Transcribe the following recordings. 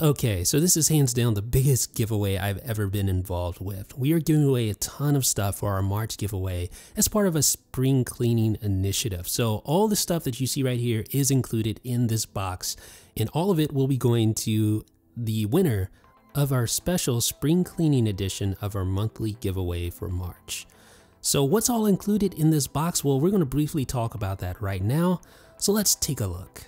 Okay, so this is hands down the biggest giveaway I've ever been involved with. We are giving away a ton of stuff for our March giveaway as part of a spring cleaning initiative. So all the stuff that you see right here is included in this box, and all of it will be going to the winner of our special spring cleaning edition of our monthly giveaway for March. So what's all included in this box? Well, we're going to briefly talk about that right now. So let's take a look.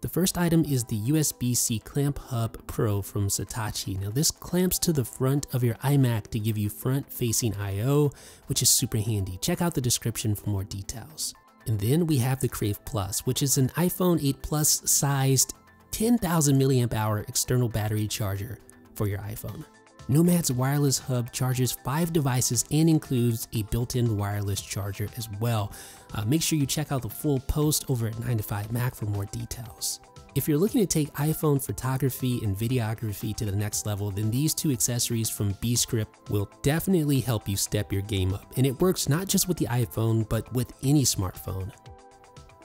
The first item is the USBC Clamp Hub Pro from Satechi. Now this clamps to the front of your iMac to give you front-facing I/O, which is super handy. Check out the description for more details. And then we have the Crave Plus, which is an iPhone 8 Plus sized 10,000 milliamp hour external battery charger for your iPhone. Nomad's wireless hub charges 5 devices and includes a built-in wireless charger as well. Make sure you check out the full post over at 9to5Mac for more details. If you're looking to take iPhone photography and videography to the next level, then these two accessories from BScript will definitely help you step your game up. And it works not just with the iPhone, but with any smartphone.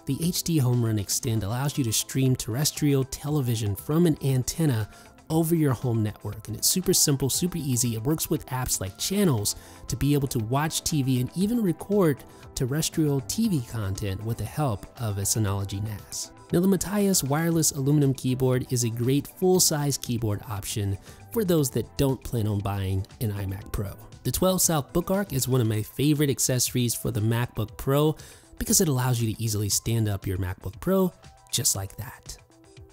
The HDHomerun Extend allows you to stream terrestrial television from an antenna over your home network, and it's super simple, super easy. It works with apps like Channels to be able to watch TV and even record terrestrial TV content with the help of a Synology NAS. Now the Matthias wireless aluminum keyboard is a great full-size keyboard option for those that don't plan on buying an iMac Pro. The 12 South Book Arc is one of my favorite accessories for the MacBook Pro because it allows you to easily stand up your MacBook Pro just like that.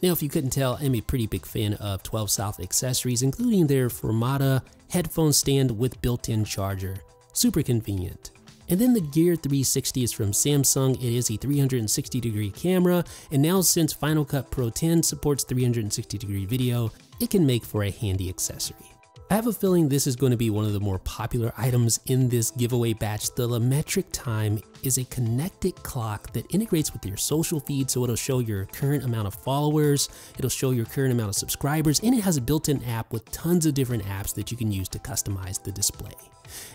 Now, if you couldn't tell, I'm a pretty big fan of 12 South accessories, including their Formata headphone stand with built-in charger. Super convenient. And then the Gear 360 is from Samsung. It is a 360-degree camera, and now since Final Cut Pro 10 supports 360-degree video, it can make for a handy accessory. I have a feeling this is going to be one of the more popular items in this giveaway batch. The LaMetric Time is a connected clock that integrates with your social feed, so it'll show your current amount of followers, it'll show your current amount of subscribers, and it has a built-in app with tons of different apps that you can use to customize the display.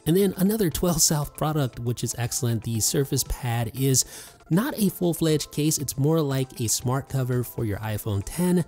And then another 12 South product, which is excellent, the Surface Pad is not a full-fledged case, it's more like a smart cover for your iPhone 10.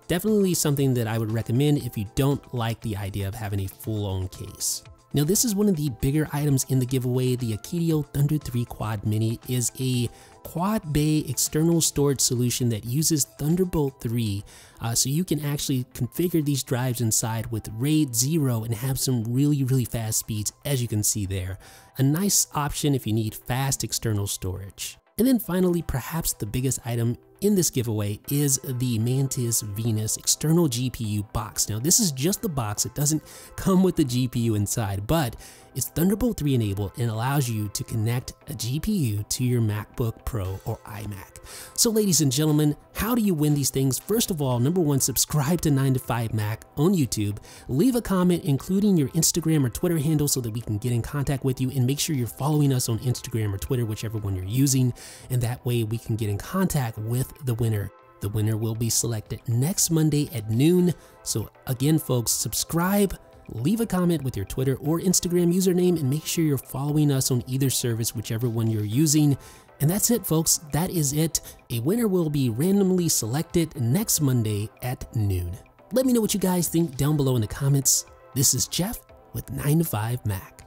Definitely something that I would recommend if you don't like the idea of having a full-on case. Now this is one of the bigger items in the giveaway. The Akitio Thunder 3 Quad Mini is a quad bay external storage solution that uses Thunderbolt 3, so you can actually configure these drives inside with RAID 0 and have some really fast speeds, as you can see there. A nice option if you need fast external storage. And then finally, perhaps the biggest item in this giveaway is the Mantis Venus external GPU box. Now this is just the box, it doesn't come with the GPU inside, but it's Thunderbolt 3 enabled and allows you to connect a GPU to your MacBook Pro or iMac. So ladies and gentlemen, how do you win these things? First of all, number one, subscribe to 9to5Mac on YouTube. Leave a comment including your Instagram or Twitter handle so that we can get in contact with you, and make sure you're following us on Instagram or Twitter, whichever one you're using, and that way we can get in contact with the winner. The winner will be selected next Monday at noon. So again, folks, subscribe, leave a comment with your Twitter or Instagram username, and make sure you're following us on either service, whichever one you're using. And that's it, folks. That is it. A winner will be randomly selected next Monday at noon. Let me know what you guys think down below in the comments. This is Jeff with 9to5Mac.